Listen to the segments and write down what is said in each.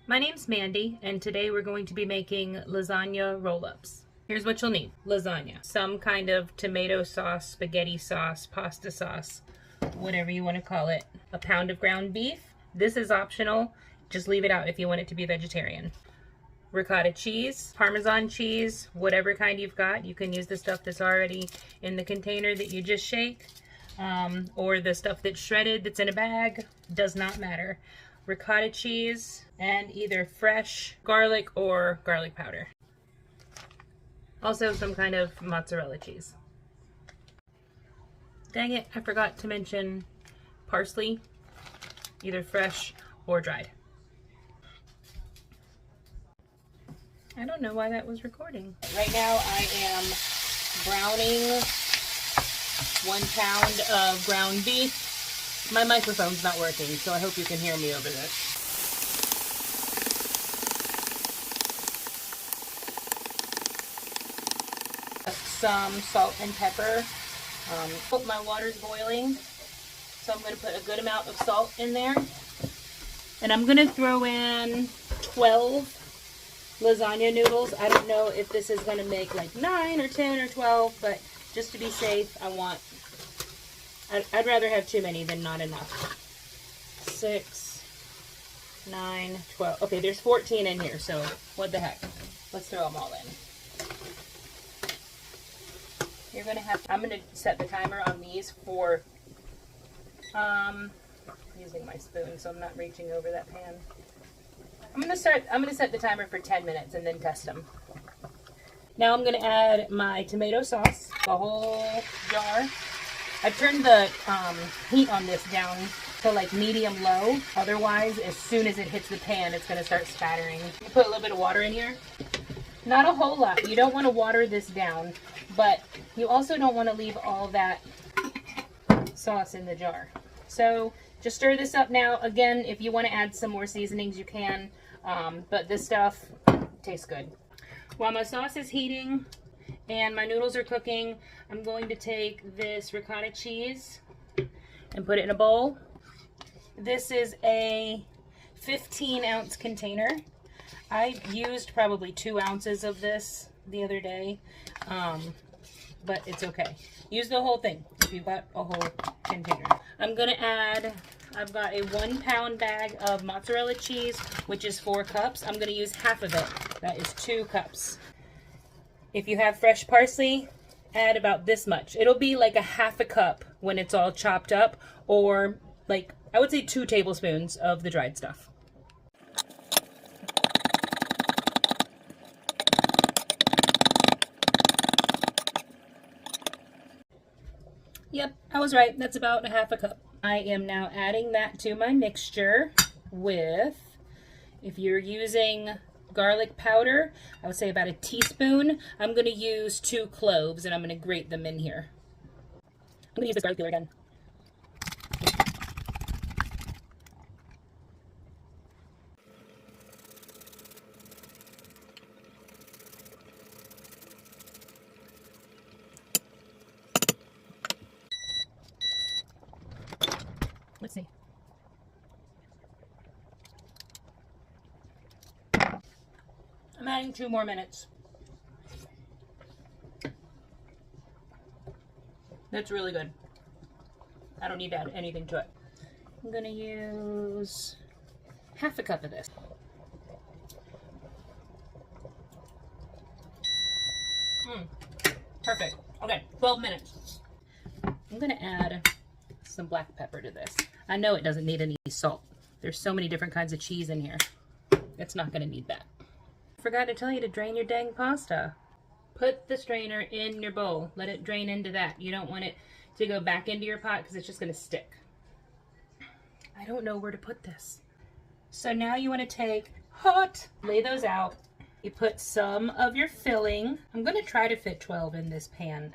My name's Mandy, and today we're going to be making lasagna roll-ups. Here's what you'll need. Lasagna, some kind of tomato sauce, spaghetti sauce, pasta sauce, whatever you want to call it. A pound of ground beef. This is optional. Just leave it out if you want it to be vegetarian. Ricotta cheese, Parmesan cheese, whatever kind you've got. You can use the stuff that's already in the container that you just shake, or the stuff that's shredded that's in a bag. Does not matter. Ricotta cheese, and either fresh garlic or garlic powder. Also some kind of mozzarella cheese. Dang it, I forgot to mention parsley, either fresh or dried. I don't know why that was recording. Right now I am browning 1 pound of ground beef. My microphone's not working, so I hope you can hear me over this. Some salt and pepper. My water's boiling, so I'm going to put a good amount of salt in there. And I'm going to throw in 12 lasagna noodles. I don't know if this is going to make like 9 or 10 or 12, but just to be safe, I'd rather have too many than not enough. 6, 9, 12. Okay, there's 14 in here, so what the heck. Let's throw them all in. I'm gonna set the timer on these for, using my spoon so I'm not reaching over that pan. I'm gonna set the timer for 10 minutes and then test them. Now I'm gonna add my tomato sauce, the whole jar. I've turned the heat on this down to like medium low. Otherwise, as soon as it hits the pan, it's gonna start spattering. You put a little bit of water in here. Not a whole lot. You don't want to water this down, but you also don't want to leave all that sauce in the jar. So just stir this up now. Again, if you want to add some more seasonings, you can, but this stuff tastes good. While my sauce is heating and my noodles are cooking, I'm going to take this ricotta cheese and put it in a bowl. This is a 15-ounce container. I used probably 2 ounces of this the other day, but it's okay. Use the whole thing if you've got a whole container. I'm going to add, I've got a 1 pound bag of mozzarella cheese, which is 4 cups. I'm going to use half of it. That is 2 cups. If you have fresh parsley, add about this much. It'll be like a half a cup when it's all chopped up, or like, I would say 2 tablespoons of the dried stuff. Yep, I was right. That's about a half a cup. I am now adding that to my mixture with, if you're using garlic powder, I would say about a teaspoon. I'm going to use 2 cloves and I'm going to grate them in here. I'm going to use this garlic peeler again. Let's see. I'm adding 2 more minutes. That's really good. I don't need to add anything to it. I'm going to use half a cup of this. Perfect. Okay, 12 minutes. I'm going to add some black pepper to this. I know it doesn't need any salt. There's so many different kinds of cheese in here. It's not going to need that. Forgot to tell you to drain your dang pasta. Put the strainer in your bowl. Let it drain into that. You don't want it to go back into your pot because it's just going to stick. I don't know where to put this. So now you want to take lay those out. You put some of your filling. I'm going to try to fit 12 in this pan.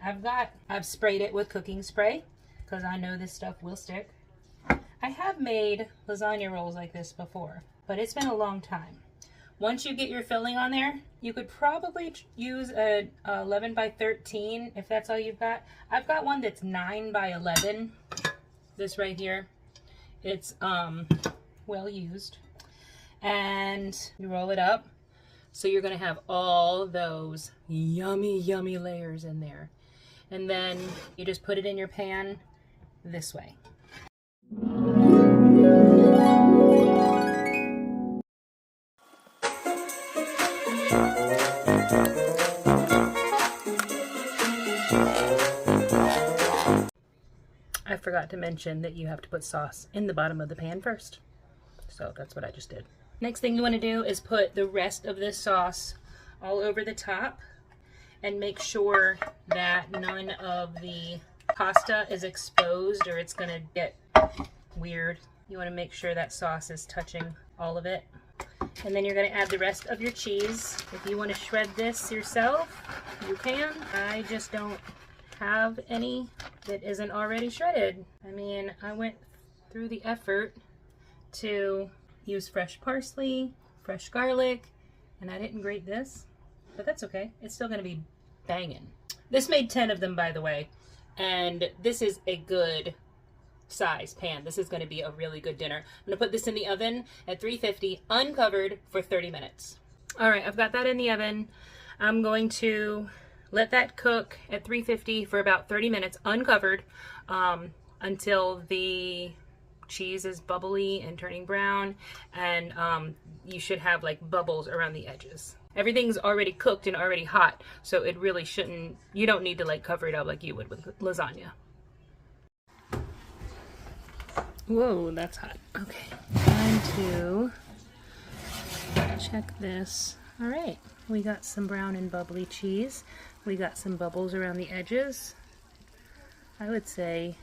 I've sprayed it with cooking spray because I know this stuff will stick. I have made lasagna rolls like this before, but it's been a long time. Once you get your filling on there, you could probably use a 11 by 13 if that's all you've got. I've got one that's 9 by 11. This right here. It's well used. and you roll it up. So you're gonna have all those yummy, yummy layers in there. And then you just put it in your pan this way. I forgot to mention that you have to put sauce in the bottom of the pan first. So that's what I just did. Next thing you want to do is put the rest of this sauce all over the top and make sure that none of the pasta is exposed or it's gonna get weird. You want to make sure that sauce is touching all of it. And then you're going to add the rest of your cheese. If you want to shred this yourself, you can. I just don't have any that isn't already shredded. I mean, I went through the effort to use fresh parsley, fresh garlic, and I didn't grate this, but that's okay. It's still going to be banging. This made 10 of them, by the way, and this is a good size pan. This is going to be a really good dinner. I'm going to put this in the oven at 350 uncovered for 30 minutes. All right, I've got that in the oven. I'm going to let that cook at 350 for about 30 minutes uncovered until the cheese is bubbly and turning brown, and you should have like bubbles around the edges. Everything's already cooked and already hot, so it really shouldn't, you don't need to like cover it up like you would with lasagna. Whoa, that's hot. Okay, time to check this. All right, we got some brown and bubbly cheese. We got some bubbles around the edges. I would say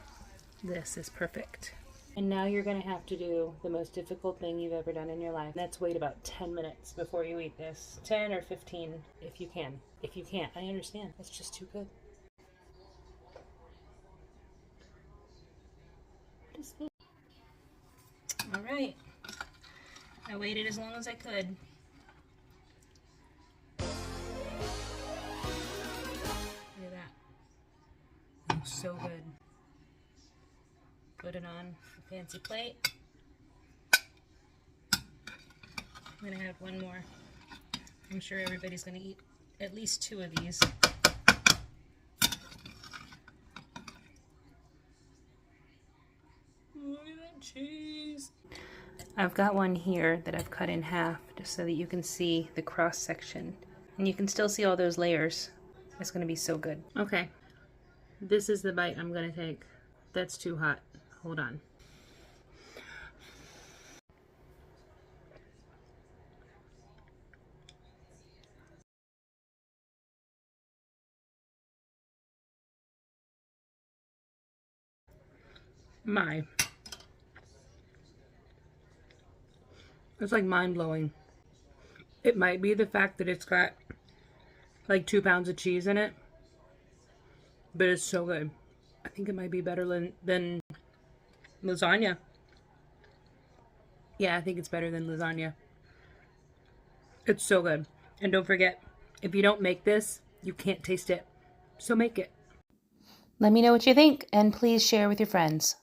this is perfect. And now you're gonna have to do the most difficult thing you've ever done in your life. That's wait about 10 minutes before you eat this. 10 or 15 if you can. If you can't, I understand. It's just too good. What is this? All right, I waited as long as I could. Look at that. Looks so good. Put it on a fancy plate. I'm gonna have one more. I'm sure everybody's gonna eat at least 2 of these. Look at that cheese. I've got one here that I've cut in half just so that you can see the cross section. And you can still see all those layers. It's gonna be so good. Okay, this is the bite I'm gonna take. That's too hot. Hold on. My. It's like mind-blowing. It might be the fact that it's got like 2 pounds of cheese in it, but it's so good. I think it might be better than lasagna. Yeah, I think it's better than lasagna. It's so good. And don't forget, if you don't make this, you can't taste it. So make it. Let me know what you think, and please share with your friends.